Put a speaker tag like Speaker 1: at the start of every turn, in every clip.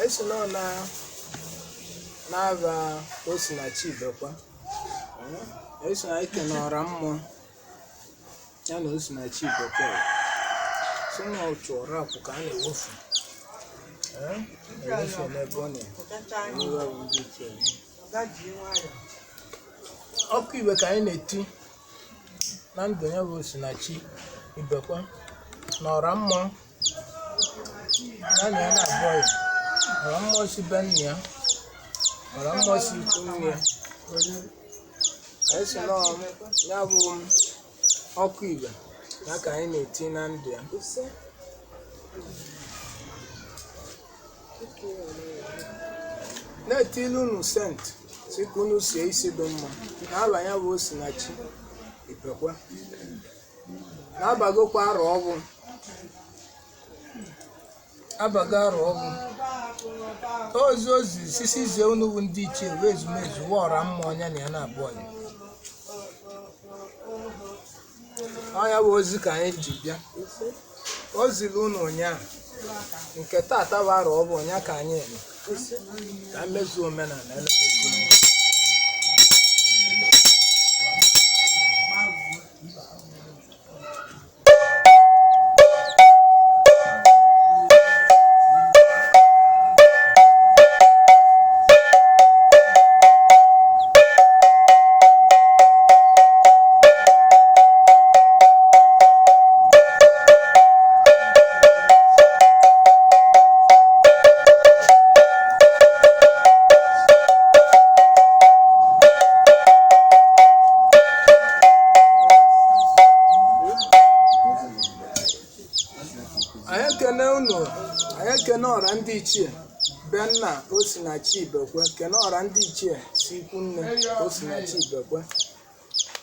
Speaker 1: esi no na ava osi na chibekwa esi na ike na ora mmụọ ya na osi na chibekwa si na otu ora akwụ ka a na-ewofu ewofu n'ebe ọ ọkụ iwe ka anyị na-eti na ndụ ya bụ osi na chi ibekwa na ọra mmụọ ya na ya na-abụọ ya ọra mmụọ si be nne ya ọra mmụọ si ikwu nne ya anyị si na ya bụ ọkụ iwe ya ka anyị na-eti na ndụ ya na-etili unu sent si ka unu sie isi dị mma na-abanye bụ osi na chi ibekwa na-abagokwa arọ ọgwụ abaga arọ ọgwụ ozi sisi zie unu bụ ndị ichie bụ ezumezu ọra mmụọ ọnya na ya na-abụọ ya ọnya bụ ozi ka anyị ji bịa o ziri unu ụnyaahụ nke tata bụ arọ ọgwụ ọnya ka anyị eme ka mmezuo omenala elekwesị anyị ekene ọra ndị ichie be nna osi na chi ibekwe kene ọra ndị ichie si ikwu nne osi na chi ibekwe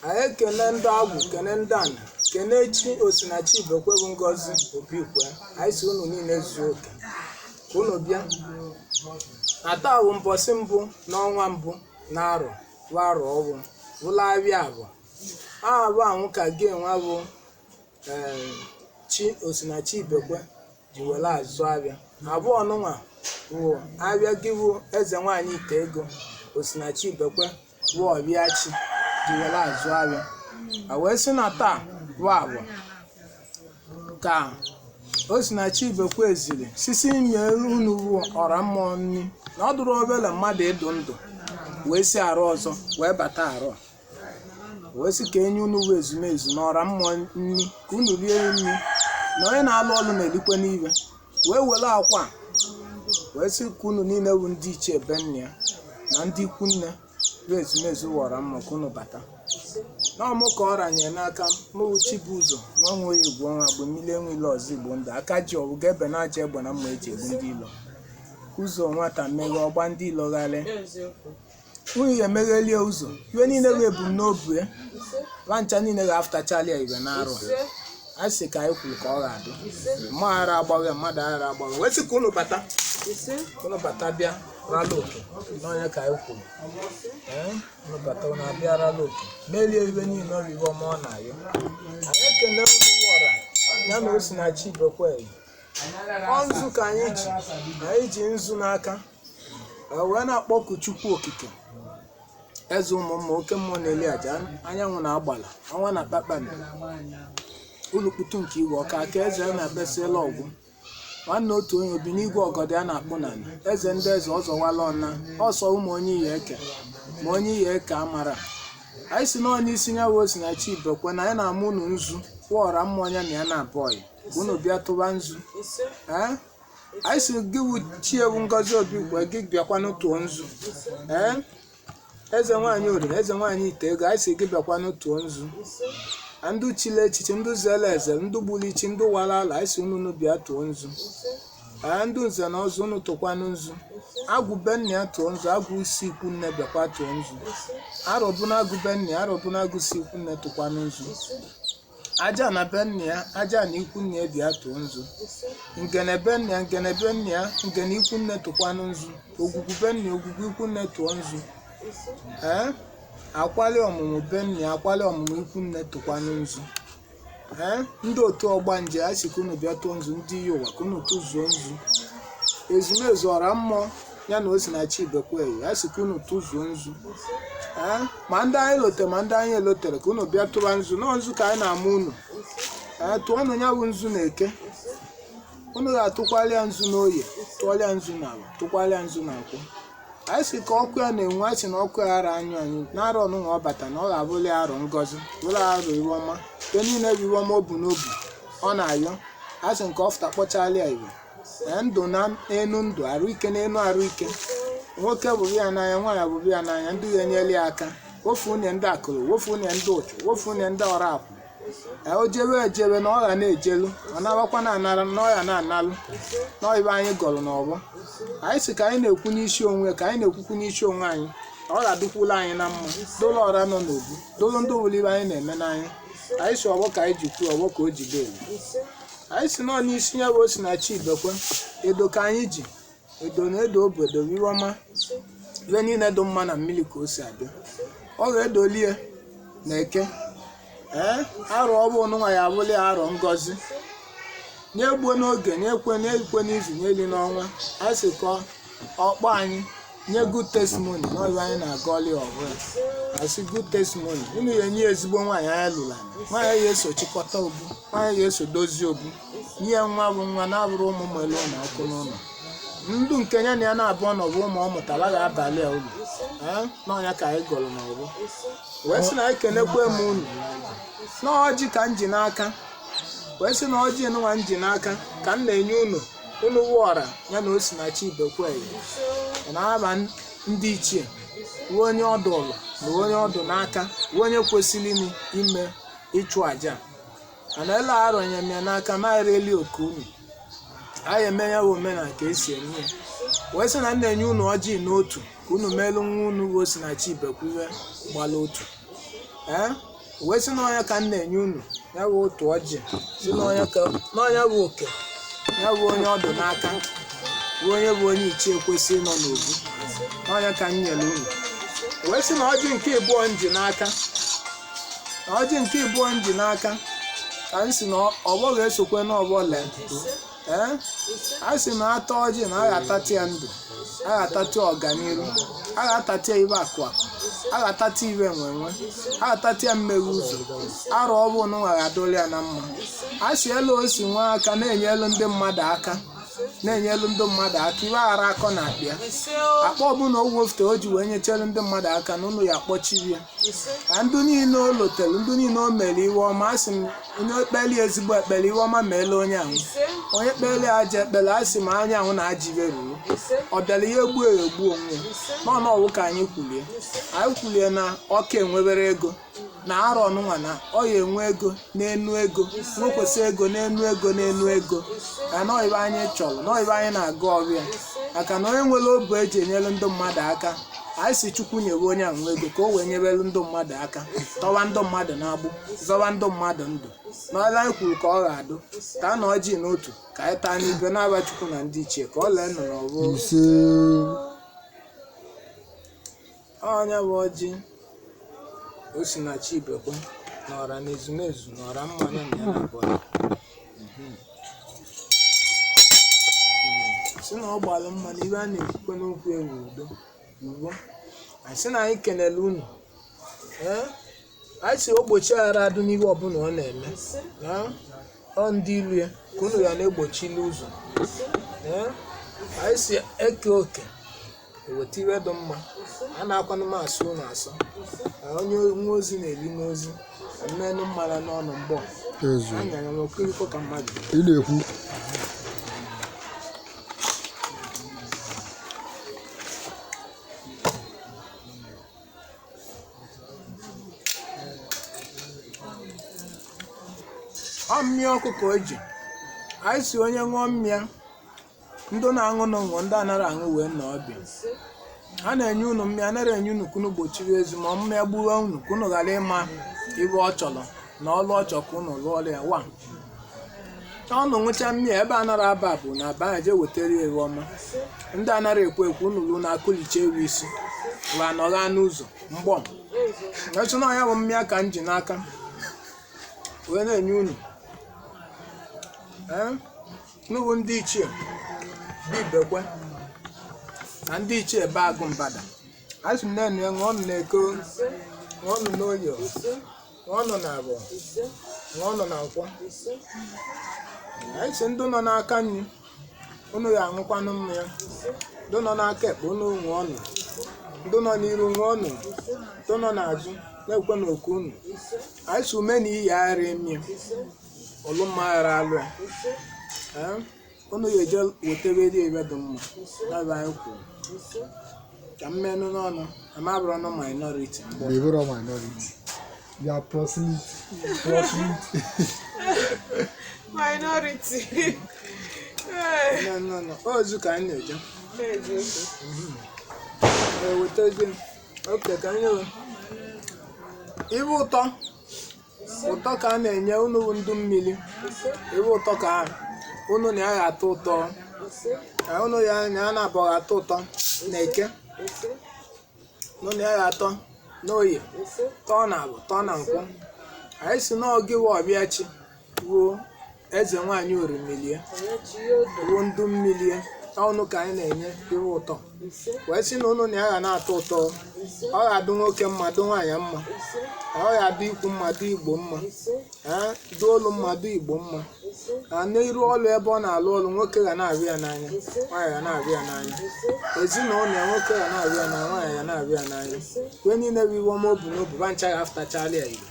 Speaker 1: anyị ekene ndị agwụ kene ndị ana kene chi osi na chi ibekwe bụ ngozi obikwe anyị si unu niile zuo oke ka unu bịa na taa bụ mbọsị mbụ n'ọnwa mbụ na arọ bụ arọ ọgwụ bụlarịa abụọ aha bụ anwụ ka gị enwa bụ chi osi na chi ibekwe ji were azụ abịa abụọ nụnwa bụ abịa gị bụ eze nwaanyị ite ego osi na chi ibekwe bụ ọbịa chi ji were azụ abịa a wee sị na taa bụ abụọ ka osi na chi ibekwe ziri sisi nye unu bụ ọra mmụọ nri na ọ dụrụ obere mmadụ ịdụ ndụ wee si arụ ọzọ wee bata arụ wee sị ka enye unu bụ ezumezu na ọra mmụọ nri ka unu rie nri na onye na-alụ ọlụ na-elikwe n'iwe wee were akwa wee sị ka unu niile bụ ndị ichie be nne ya na ndị ikwu nne bụ ezumezu wọra mma ka unu bata na ọmụ ka ọ ranyere n'aka mụwụ Chibuzo nwa nwe igbo nwa agba mmiri enwe ile ọzọ igbo ndụ aka ji ọgwụ ga-ebe na aja egbe na mma eji egbu ndị ilo ụzọ nwata meghe ọgba ndị ilo gharị unu ya emeghelie ụzọ iwe niile bụ ebumnobi ya nwancha niile ga-afụtachalia igwe na arụ a sị ka anyị kwuru ka ọ ga-adị mma aghara agbaghị mmadụ aghara agbaghị wee sị ka unu bata bịa rala oke n'onye ka anyị kwuru unu bata unu abịa rala oke melie ibe niile ọrụ ibe ọma ọ na-ayọ anyị ekele unu ọra ya na osi na chi ibekwe ọ nzu ka anyị ji nzu n'aka wee na-akpọku Chukwu okike eze ụmụ mma oke mmụọ na-eli aja anyanwụ na agbala ọnwa na kpakpando ụlọkputu nke igwe ọka aka eze na-abesịla ọgwụ nwanne otu onye obi n'igwe ọgọdọ ya na-akpụ n'ala eze ndị eze ọzọwala ọna ọsọ ụmụ onye ihe eke ma onye ihe eke amara anyị si n'onye isi ya wee osi na chi ibekwe na ya na-amụ unu nzu kwọọra mmụọ ya na ya na-abụọ ya unu bịa tụba nzu anyị si gị wu chi ewu ngozi obi kwe gị bịakwanụ tụọ nzu eze nwaanyị oriri eze nwaanyị ite ego anyị si gị bịakwanụ tụọ nzu ndụ chile echiche ndụ zere eze ndụ gburu ichi ndụ wara ala anyị si unu bịa tụọ nzu ndụ nze na ọzọ unu tụkwanụ nzu agwụ be nne ya tụọ nzu agwụ isi ikwu nne bịakwa tụọ nzu arọbụna agụ be nne arọbụna agụ si ikwu nne tụkwanụ nzu aja na be nne ya aja na ikwu nne ya bịa tụọ nzu ngene be nne ya ngene be nne ya ngene ikwu nne tụkwanụ nzu ogwugwu be nne ogwugwu ikwu nne tụọ nzu akwali ọmụmụ be nne akwali ọmụmụ ikwu nne tụkwanụ nzu ndị otu ọgbanje a sị ka unu bịa tụọ nzu ndị iyi ụwa ka unu tụzuo nzu ezumezu ọra mmụọ ya na Osinachi Ibekwe ya sị ka unu tụzuo nzu ma ndị anyị lotere ma ndị anyị elotere ka unu bịa tụba nzu nọọ nzu ka anyị na-ama unu tụọnụ ya bụ nzu na eke unu ga-atụkwalị ya nzu n'oye tụọlịa nzu n'ala tụkwalịa nzu na nkwụ anyị sị ka ọkụ ya na-enwe anyị sị na ọkụ ya ara anyụ anyị na-arọ ọnụnwa ọ bata na ọ ga-abụli arọ ngọzi bụrụ arọ iwe ọma nke niile bụ iwe ọma o bu n'obi ọ na-ayọ anyị sị nke ọ fụta kpọchalịa iwe ndụ na enu ndụ arụ ike na enu arụ ike nwoke bụrụ ya n'anya nwaanyị bụrụ ya n'anya ndị ga-enyeli ya aka wofu unye ndị akụrụ wofu unye ndị ụchụ wofu unye ndị ọra akwụ o jebe ejebe na ọ ga na-ejelu ọ nabakwa na-anara na ọ ya na-analụ n'ọibe anyị gọrọ n'ọgbọ anyị sị ka anyị na-ekwu n'isi onwe ka anyị na-ekwukwu n'isi onwe anyị ọ ga-adịkwula anyị na mma dolo ọra nọ n'obu dolo ndị owuli ibe anyị na-eme n'anya anyị si ọgbọ ka anyị ji kwuo ọgbọ ka o jide elu anyị si nọ n'isi ya bụ Osinachi Ibekwe edo ka anyị ji edo na edo obodo iwe ọma iwe niile dị mma na mmiri ka o si abịa ọ ga-edolie na eke arọ ọ bụ nwa ya abụli arọ ngọzi nye-egbuo n'oge nye-ekwe n'izu nyeli n'ọnwa anyị sị ka ọkpọ anyị nye good testimony n'ọbụ anyị na-agọli ọbụla asị good testimony unu ya enye ezigbo nwaanyị anyị lụrụ anyị nwaanyị ya eso chịkọta obu nwaanyị ya eso dozie obu nye nwa bụ nwa na-abụrụ ụmụ melu na ọkụ n'ụlọ ndụ nke ya na ya na-abụọ na ọbụ ụmụ ọ mụtara ga-abalị a ulu n'ọnya ka anyị gọrọ n'ọbụ wee sị na anyị kenekwe m unu n'ọjị ka m ji n'aka wee sị na ọjị nwa m ji n'aka ka m na-enye unu wụọra ya na Osinachi Ibekwe na-aba ndị ichie ruo onye ọdụ ụlọ na onye ọdụ n'aka ruo onye kwesịrị ime ịchụ àjà mana ele arọnye m ya n'aka na-ereli oke unu anyị eme ya bụ omenala ka esi eme ya wee sị na m na-enye unu ọjị n'otu ka unu meelu nwa unu bụ Osinachi Ibekwe gbala otu wee sị na ọnya ka m na-enye unu ya bụ otu ọjị si n'ọnya bụ oke ya bụ onye ọdụ n'aka bụ onye bụ onye ichie kwesịrị nọ n'obu n'ọnya ka m nyere unu wee sị na ọjị nke ịbụọ m ji n'aka ka m si na ọgbọ ga-esokwe n'ọgbọ lee a sị na ata ọjị na a ga-atati ya ndụ a ga-atati ọganiru a ga-atati ya ibe akụ a ga-atati ibe enwenwe a ga-atati ya mmeghe ụzọ arọ ọ bụ nwa ga-adoli ya na mma a sị elu o si nwa aka na-enyelu ndị mmadụ aka iwe aghara akọ na akpịa akpa ọbụla o wefute o ji wee nyechelu ndị mmadụ aka na ụlọ ya kpọchiri ya ka ndị niile o lotere ndị niile o mere iwe ọma a sị m onye ekpeli ezigbo ekpere iwe ọma meela onye ahụ onye kpeli aja ekpere a sị ma anya ahụ na ajibe ruru ọ bịara ihe egbu onwe n'ọnụ ọwụ ka anyị kwulie na ọka enwebere ego na arọ ọnụnwa na ọ ya enwe ego n'enu ego nwekwesị ego n'enu ego ka nọibe anyị chọrọ nọibe anyị na-aga ọrịa maka na onye nwere obu eji enyelu ndị mmadụ aka anyị si Chukwu nyewe onye ahụ ego ka o wee nyebelu ndị mmadụ aka tọwa ndị mmadụ na-agbụ zọwa ndị mmadụ ndụ n'ọla anyị kwuru ka ọ ga-adụ ka a na ọjị n'otu ka anyị taa n'ibe na-aba Chukwu na ndị ichie ka ọ lee nọ n'ọbụ ọnya bụ ọjị Osinachi Ibekwe n'ọra na ezumezu n'ọra mmanya na ya na-abụọ si na ọ gbalụ mma na ibe a na-ekwukwe n'okwu ewu udo ugbo anyị sị na anyị kenele unu anyị si ogbochi aghara adụ n'ihe ọbụla ọ na-eme ọ ndị ilu ya ka unu ya na-egbochili ụzọ anyị si eke oke eweta iwe dị mma a na-akwanụ m asụ ụlọ asọ onye nwa ozi na-eli n'ozi mmenụ mmara n'ọnụ mgbọ anyara m okiriko ka mmadụ
Speaker 2: ị na-ekwu
Speaker 1: mmịa ọkụkọ eji anyị si onye ṅụọ mmịa ndị na-aṅụ n'ụṅụ ndị anara aṅụ wee nọ ọbịa a na-enye unu mmịa anara enye unu kunu gbochiri ezi ma mmịa gbuwe unu kunu ghara ịma ibe ọ chọrọ na ọlụ ọ chọ ka unu lụọrọ ya wa ọnụ ṅụcha mmịa ebe anara aba bụ na aba je wetara ewu ọma ndị anara ekwe unu ruo na akụliche ewu isi wa nọgha n'ụzọ mgbọ echi na ya bụ mmịa ka m ji n'aka wee na-enye unu n'ugwu ndị ichie bibekwe na ndị ichie be agụ mbada asị m na-enye ṅụọnụ na-eko ṅụọnụ n'oyo ṅụọnụ na abụọ ṅụọnụ na nkwọ anyị si ndị nọ n'aka nri unu ya aṅụkwanụ mmanya ndị nọ n'aka ekpe unu ṅụọnụ ndị nọ n'iru ṅụọnụ ndị nọ n'azụ na-ekwe n'oku unu anyị si ume na iyi agharị emi olu mma ghara alụ ya unu ya eje wetebere ebe dị mma n'ebe anyị kwuru ka mmenụ n'ọnụ amabụrụ ọnụ minority
Speaker 2: ya
Speaker 3: minority
Speaker 1: ozu ka anyị na-eje ewetezi oke ka anyị ibe ụtọ ka a na-enye unu ndụ mmiri ibe ụtọ ka unu na-agha atọ ụtọ unu ya na-abọghị atọ ụtọ na eke unu na-agha atọ n'oye tọọ na abụ tọọ na nkwọ anyị si n'oge wa ọbịachi ruo eze nwaanyị orimilie ruo ndụ mmiri ọnụ ka anyị na-enye iwe ụtọ wee sị na unu na-agha na-atọ ụtọ ọ ga-adụ nwoke mma dụ nwaanyị mma ọ ga-adụ ikwu mma dụ igbo mma dụ olu mma dụ igbo mma n'iru ọlụ ebe ọ na-alụ ọlụ nwoke ga na-abịa ya n'anya nwaanyị ga na-abịa ya n'anya ezinụlọ ya nwoke ga na-abịa ya na nwaanyị ga na-abịa ya n'anya wee niile bụ iwe ọma obu n'obu ba ncha ga-afụtachala ya igbo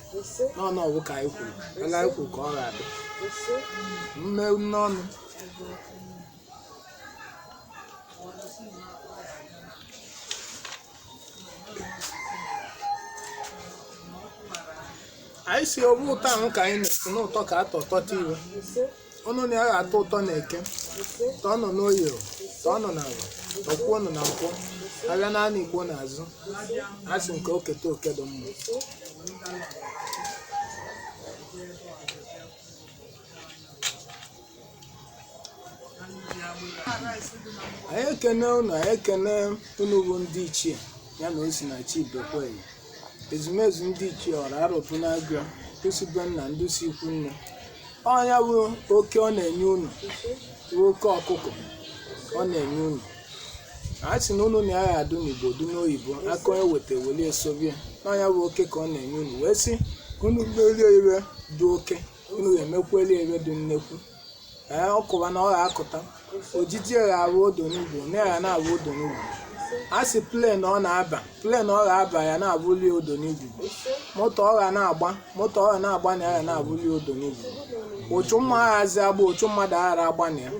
Speaker 1: n'ọnụ ọgwụ ka anyị kwuru ela anyị kwuru ka ọ ga-adị mme n'ọnụ anyị si obu ụtọ ahụ ka anyị na-ekwu n'ụtọ ka atọ tọta iwe ọnụ na ya ga-atọ ụtọ na eke tọọ nọ n'oyi tọọ nọ na agwa tọkwuo nọ na nkwọ abịa naanị igbo n'azụ asị nke oketa oke dị mma anyị ekene unu anyị ekene unu bụ ndị ichie ya na Osinachi Ibekwe ezumezu ndị ichie ọra arụpụ na-agụ kwụsịbe nna ndusi ikwu nne ọnya bụ oke ọ na-enye unu bụ oke ọkụkọ ọ na-enye unu a sị na unu na-agha adụ n'Igbo dị n'oyibo aka onye weta weli esobie n'ọnya bụ oke ka ọ na-enye unu wee sị unu merie ebe dị oke unu ga-emekweli ebe dị nnekwu ọkụba na ọ ga-akụta ojiji ga-abụ odo n'Igbo na ya na-abụ odo n'Igbo a sị plen ọ na-aba plen ọ ga-aba ya na-abụli odo n'Igbo moto ọ ga na-agba moto ọ ga na-agba na ya na-abụli odo n'Igbo ụchụ mma aghazi agba ụchụ mmadụ aghara agba na ya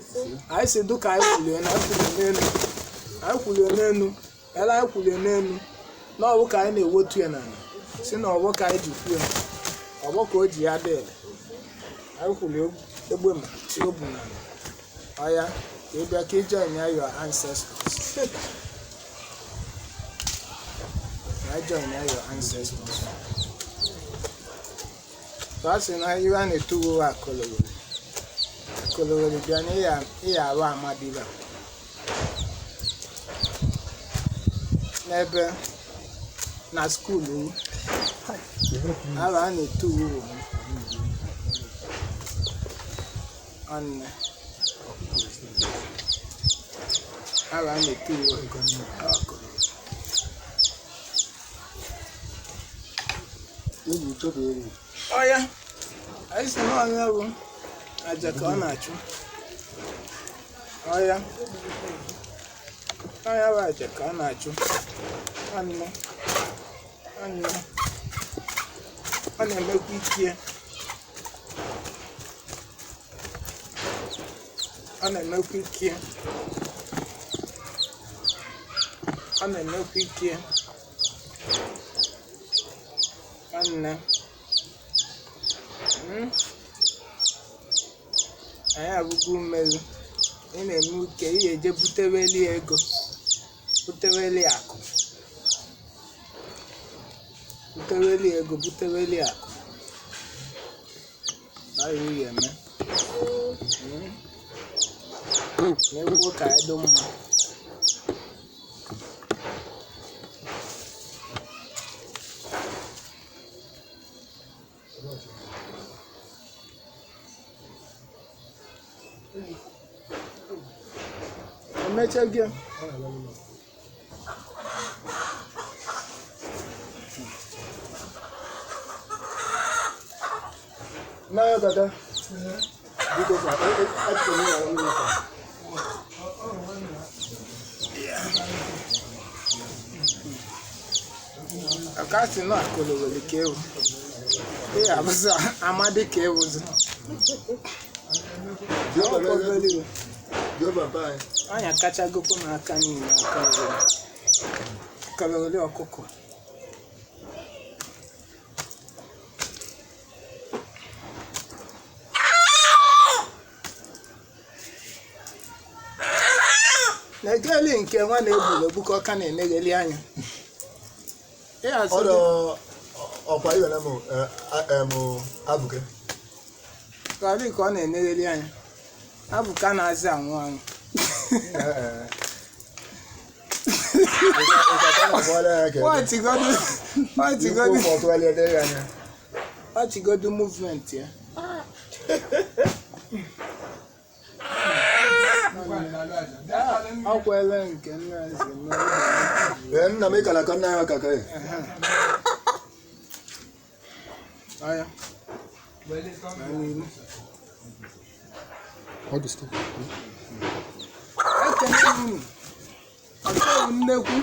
Speaker 1: anyị si duka anyị kwulie na anyị kwulie n'elu ele anyị kwulie n'elu na ọbụ ka anyị na-ewetu ya n'ala si na ọbụ ka anyị ji kwuo ya ọbụ ka o ji ya dị ele anyị kwulie egbe ma si obu n'ala ọya ka ị bịa ka ị join ya your ancestors join your ancestors. So I say na you want to go back kolowoli bịa na ịya arụ amadiba n'ebe na skuulu arụ a na-etu uwe ọnne arụ a na-etu uwe ọya anyị si n'ọnya bụ aja ka ọ na-achụ ọya bụ aja ka ọ na-achụ anụ ọ na-emekwa ike ọ na-emekwa ike nwanne anyị abụgo mmeri ị na-eme uke ị ga-eje buteweli ego buteweli akụ anyị ga-eme na-ekwu ka anyị dị mma emecha gị
Speaker 2: n'anya tata biko ka achọrọ m ịghara mmiri ka
Speaker 1: akasi no akolowele ka ewu abụzị amadi ka ewuzi anya kacha gokwu m aka niile akalowele ọkụkọ na-egeli nke nwa na-egburu egbuka ọka na-enegheli anya
Speaker 2: ọkwa iwere m abụke
Speaker 1: kali ka ọ na-enegheli anya abụka na-azị anwụ anwụ ọchịgodu movement ya ọkwele nke
Speaker 2: nna m ịkala ka nna ya kaka ya
Speaker 1: aya ekene unu ọchọghị nnekwu